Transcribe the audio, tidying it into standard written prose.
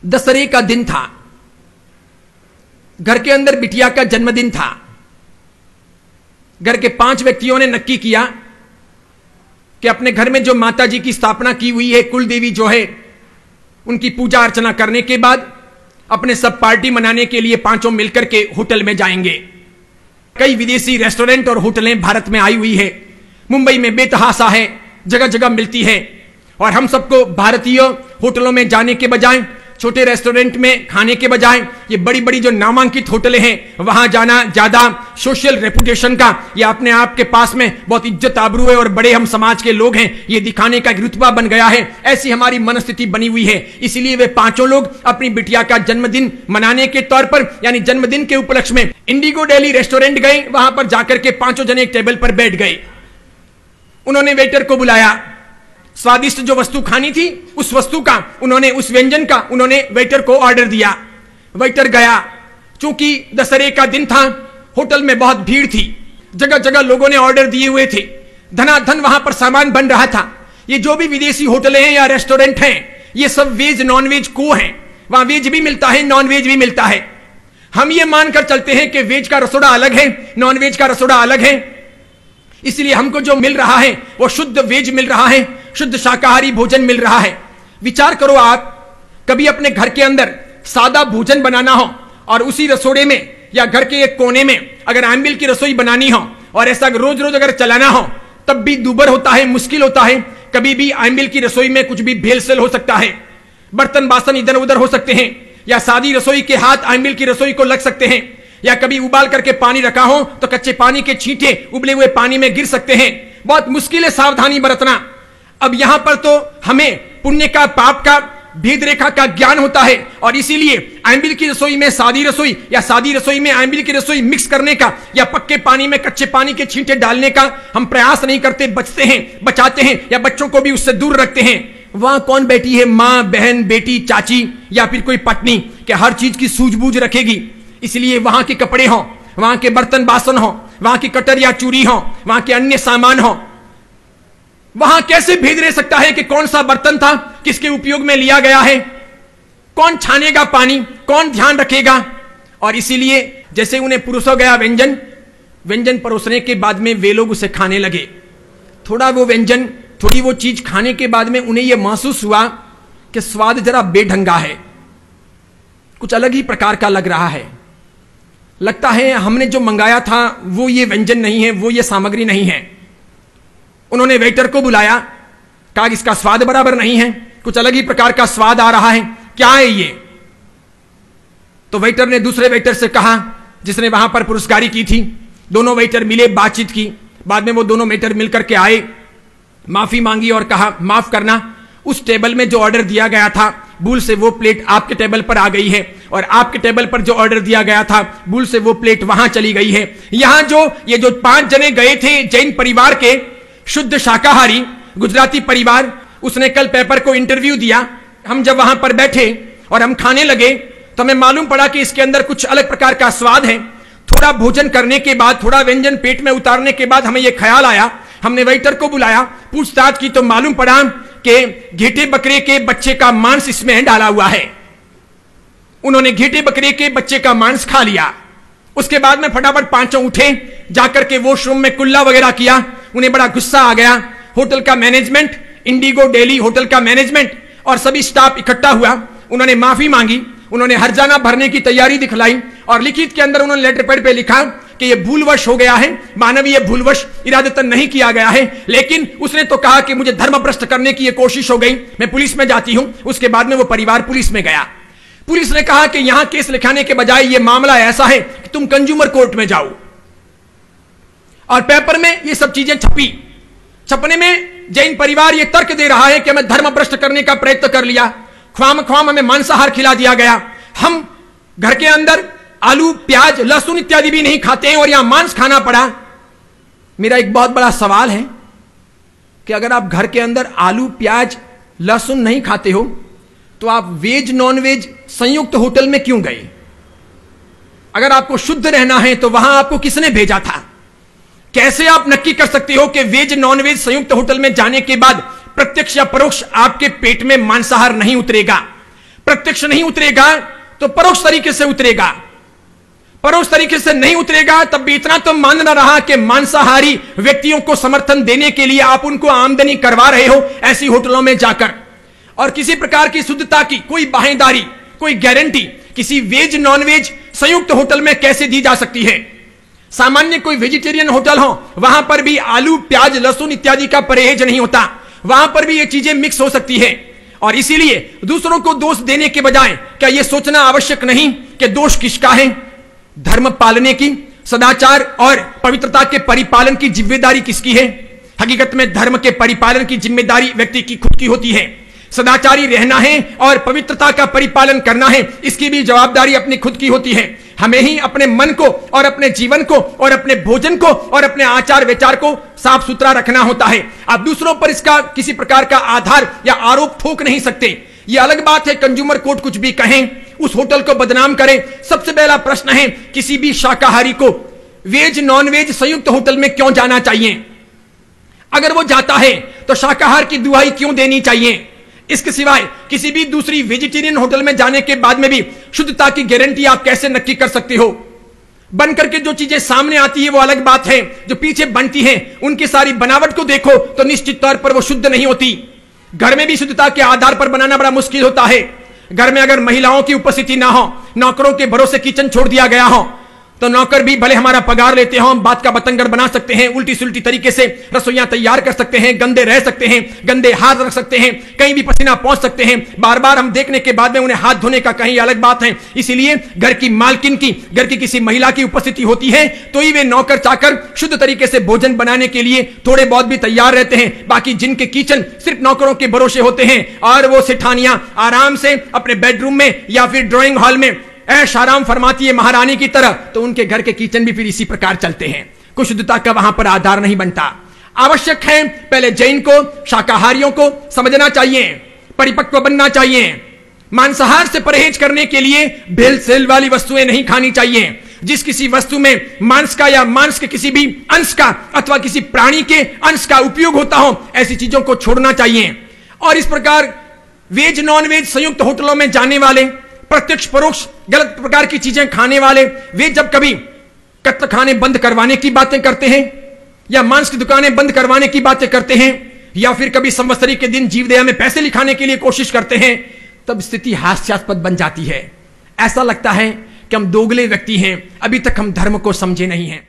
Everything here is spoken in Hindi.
दशहरे का दिन था, घर के अंदर बिटिया का जन्मदिन था। घर के 5 व्यक्तियों ने नक्की किया कि अपने घर में जो माता जी की स्थापना की हुई है, कुल देवी जो है, उनकी पूजा अर्चना करने के बाद अपने सब पार्टी मनाने के लिए 5 मिलकर के होटल में जाएंगे। कई विदेशी रेस्टोरेंट और होटलें भारत में आई हुई है, मुंबई में बेतहाशा है, जगह जगह मिलती है। और हम सबको भारतीय होटलों में जाने के बजाय, छोटे रेस्टोरेंट में खाने के बजाय, ये बड़ी बड़ी जो नामांकित होटलें हैं वहां जाना ज्यादा सोशल रेपुटेशन का, या अपने आप के पास में बहुत इज्जत आबरू है और बड़े हम समाज के लोग हैं, ये दिखाने का रुतबा बन गया है। ऐसी हमारी मनस्थिति बनी हुई है। इसीलिए वे 5 लोग अपनी बिटिया का जन्मदिन मनाने के तौर पर, यानी जन्मदिन के उपलक्ष्य में इंडिगो दिल्ली रेस्टोरेंट गए। वहां पर जाकर के 5 जने एक टेबल पर बैठ गए। उन्होंने वेटर को बुलाया। स्वादिष्ट जो वस्तु खानी थी, उस वस्तु का उन्होंने, उस व्यंजन का उन्होंने वेटर को ऑर्डर दिया। वेटर गया। चूंकि दशहरे का दिन था, होटल में बहुत भीड़ थी, जगह जगह लोगों ने ऑर्डर दिए हुए थे, धनाधन वहां पर सामान बन रहा था। ये जो भी विदेशी होटलें हैं या रेस्टोरेंट हैं, ये सब वेज नॉन वेज को हैं। वहां वेज भी मिलता है, नॉन वेज भी मिलता है। हम ये मानकर चलते हैं कि वेज का रसोड़ा अलग है, नॉन वेज का रसोड़ा अलग है। इसलिए हमको जो मिल रहा है वो शुद्ध वेज मिल रहा है, शुद्ध शाकाहारी भोजन मिल रहा है। विचार करो, आप कभी अपने घर के अंदर सादा भोजन बनाना हो और उसी रसोड़े में या घर के एक कोने में अगर आमिल की रसोई बनानी हो और ऐसा रोज रोज अगर चलाना हो, तब भी दूबर होता है, मुश्किल होता है। कभी भी आमिल की रसोई में कुछ भी भेलसेल हो सकता है, बर्तन बासन इधर उधर हो सकते हैं, या सादी रसोई के हाथ आमिल की रसोई को लग सकते हैं, या कभी उबाल करके पानी रखा हो तो कच्चे पानी के छींटे उबले हुए पानी में गिर सकते हैं। बहुत मुश्किल है सावधानी बरतना। अब यहां पर तो हमें पुण्य का, पाप का, भेद रेखा का ज्ञान होता है, और इसीलिए आमिल की रसोई में सादी रसोई या सादी रसोई में आमिल की रसोई मिक्स करने का या पक्के पानी में कच्चे पानी के छींटे डालने का हम प्रयास नहीं करते, बचते हैं, बचाते हैं, या बच्चों को भी उससे दूर रखते हैं। वहां कौन बैठी है, मां, बहन, बेटी, चाची या फिर कोई पत्नी, कि हर चीज की सूझबूझ रखेगी। इसलिए वहां के कपड़े हों, वहां के बर्तन बासन हों, वहां की कटर या चूड़ी हो, वहां के अन्य सामान हो, वहां कैसे भेद रह सकता है कि कौन सा बर्तन था, किसके उपयोग में लिया गया है, कौन छानेगा पानी, कौन ध्यान रखेगा। और इसीलिए जैसे उन्हें पुरुषों गया व्यंजन परोसने के बाद में वे लोग उसे खाने लगे। थोड़ा वो व्यंजन, थोड़ी वो चीज खाने के बाद में उन्हें यह महसूस हुआ कि स्वाद जरा बेढंगा है, कुछ अलग ही प्रकार का लग रहा है। लगता है हमने जो मंगाया था वो ये व्यंजन नहीं है, वो ये सामग्री नहीं है। उन्होंने वेटर को बुलाया, कहा इसका स्वाद बराबर नहीं है, कुछ अलग ही प्रकार का स्वाद आ रहा है, क्या है ये। तो वेटर ने दूसरे वेटर से कहा, जिसने वहां पर पुरस्कारी की थी। दोनों वेटर मिले, बातचीत की। बाद में वो दोनों वेटर मिलकर के आए, माफी मांगी और कहा माफ करना, उस टेबल में जो ऑर्डर दिया गया था भूल से वो प्लेट आपके टेबल पर आ गई है, और आपके टेबल पर जो ऑर्डर दिया गया था भूल से वो प्लेट वहां चली गई है। यहां ये जो 5 जने गए थे जैन परिवार के, शुद्ध शाकाहारी गुजराती परिवार, उसने कल पेपर को इंटरव्यू दिया। हम जब वहां पर बैठे और हम खाने लगे तो हमें मालूम पड़ा कि इसके अंदर कुछ अलग प्रकार का स्वाद है। थोड़ा भोजन करने के बाद, थोड़ा व्यंजन पेट में उतारने के बाद हमें यह ख्याल आया, हमने वेटर को बुलाया, पूछताछ की तो मालूम पड़ा कि घेटे बकरे के बच्चे का मांस इसमें डाला हुआ है। उन्होंने घेटे बकरे के बच्चे का मांस खा लिया। उसके बाद में फटाफट 5 उठे, जाकर के वॉशरूम में कुल्ला वगैरह किया। उन्हें बड़ा गुस्सा आ गया। होटल का मैनेजमेंट, इंडिगो दिल्ली होटल का मैनेजमेंट और सभी स्टाफ इकट्ठा हुआ। उन्होंने माफी मांगी, उन्होंने हर्जाना भरने की तैयारी दिखलाई, और लिखित के अंदर उन्होंने लेटर पैड पे लिखा कि यह भूलवश हो गया है, मानवीय भूलवश, इरादतन नहीं किया गया है। लेकिन उसने तो कहा कि मुझे धर्मभ्रष्ट करने की यह कोशिश हो गई, मैं पुलिस में जाती हूं। उसके बाद में वो परिवार पुलिस में गया। पुलिस ने कहा कि यहां केस लिखाने के बजाय यह मामला ऐसा है कि तुम कंज्यूमर कोर्ट में जाओ। और पेपर में ये सब चीजें छपने में जैन परिवार ये तर्क दे रहा है कि हमें धर्मभ्रष्ट करने का प्रयत्न कर लिया, ख्वाम हमें मांसाहार खिला दिया गया। हम घर के अंदर आलू, प्याज, लहसुन इत्यादि भी नहीं खाते हैं और यहां मांस खाना पड़ा। मेरा एक बहुत बड़ा सवाल है कि अगर आप घर के अंदर आलू, प्याज, लहसुन नहीं खाते हो तो आप वेज नॉन वेज संयुक्त होटल में क्यों गए? अगर आपको शुद्ध रहना है तो वहां आपको किसने भेजा था? कैसे आप नक्की कर सकते हो कि वेज नॉन वेज संयुक्त होटल में जाने के बाद प्रत्यक्ष या परोक्ष आपके पेट में मांसाहार नहीं उतरेगा? प्रत्यक्ष नहीं उतरेगा तो परोक्ष तरीके से उतरेगा। परोक्ष तरीके से नहीं उतरेगा तब भी इतना तो मानना रहा कि मांसाहारी व्यक्तियों को समर्थन देने के लिए आप उनको आमदनी करवा रहे हो ऐसी होटलों में जाकर, और किसी प्रकार की शुद्धता की कोई बाहेंदारी, कोई गारंटी किसी वेज नॉन वेज संयुक्त होटल में कैसे दी जा सकती है। सामान्य कोई वेजिटेरियन होटल हो, वहां पर भी आलू प्याज लहसुन इत्यादि का परहेज नहीं होता, वहां पर भी ये चीजें मिक्स हो सकती है। और इसीलिए दूसरों को दोष देने के बजाय क्या यह सोचना आवश्यक नहीं कि दोष किसका है? धर्म पालने की, सदाचार और पवित्रता के परिपालन की जिम्मेदारी किसकी है? हकीकत में धर्म के परिपालन की जिम्मेदारी व्यक्ति की खुद की होती है। सदाचारी रहना है और पवित्रता का परिपालन करना है, इसकी भी जवाबदारी अपनी खुद की होती है। हमें ही अपने मन को और अपने जीवन को और अपने भोजन को और अपने आचार विचार को साफ सुथरा रखना होता है। आप दूसरों पर इसका किसी प्रकार का आधार या आरोप ठोक नहीं सकते। यह अलग बात है कंज्यूमर कोर्ट कुछ भी कहें, उस होटल को बदनाम करें। सबसे पहला प्रश्न है, किसी भी शाकाहारी को वेज नॉन वेज संयुक्त होटल में क्यों जाना चाहिए? अगर वो जाता है तो शाकाहार की दुहाई क्यों देनी चाहिए? इसके सिवाय किसी भी दूसरी वेजिटेरियन होटल में जाने के बाद में भी शुद्धता की गारंटी आप कैसे नक्की कर सकते हो? बन करके जो चीजें सामने आती है वो अलग बात है, जो पीछे बनती हैं उनकी सारी बनावट को देखो तो निश्चित तौर पर वो शुद्ध नहीं होती। घर में भी शुद्धता के आधार पर बनाना बड़ा मुश्किल होता है। घर में अगर महिलाओं की उपस्थिति ना हो, नौकरों के भरोसे किचन छोड़ दिया गया हो, तो नौकर भी भले हमारा पगार लेते हो, बात का बतंगड़ बना सकते हैं, उल्टी सुल्टी तरीके से रसोइयां तैयार कर सकते हैं, गंदे रह सकते हैं, गंदे हाथ रख सकते हैं, कहीं भी पसीना पहुंच सकते हैं, बार बार हम देखने के बाद में उन्हें हाथ धोने का कहीं अलग बात है। इसीलिए घर की मालकिन की, घर की किसी महिला की उपस्थिति होती है तो ही वे नौकर चाकर शुद्ध तरीके से भोजन बनाने के लिए थोड़े बहुत भी तैयार रहते हैं। बाकी जिनके किचन सिर्फ नौकरों के भरोसे होते हैं और वो सेठानियां आराम से अपने बेडरूम में या फिर ड्राइंग हॉल में ऐश आराम फरमाती है महारानी की तरह, तो उनके घर के किचन भी फिर इसी प्रकार चलते हैं। कुछ शुद्धता का वहां पर आधार नहीं बनता। आवश्यक है पहले जैन को, शाकाहारियों को समझना चाहिए, परिपक्व बनना चाहिए। मांसाहार से परहेज करने के लिए भेल सेल वाली वस्तुएं नहीं खानी चाहिए। जिस किसी वस्तु में मांस का या मांस के किसी भी अंश का अथवा किसी प्राणी के अंश का उपयोग होता हो, ऐसी चीजों को छोड़ना चाहिए। और इस प्रकार वेज नॉन वेज संयुक्त होटलों में जाने वाले, प्रत्यक्ष परोक्ष गलत प्रकार की चीजें खाने वाले, वे जब कभी कत्ल खाने बंद करवाने की बातें करते हैं या मांस की दुकानें बंद करवाने की बातें करते हैं या फिर कभी संवत्सरी के दिन जीवदया में पैसे लिखाने के लिए कोशिश करते हैं, तब स्थिति हास्यास्पद बन जाती है। ऐसा लगता है कि हम दोगले व्यक्ति हैं, अभी तक हम धर्म को समझे नहीं हैं।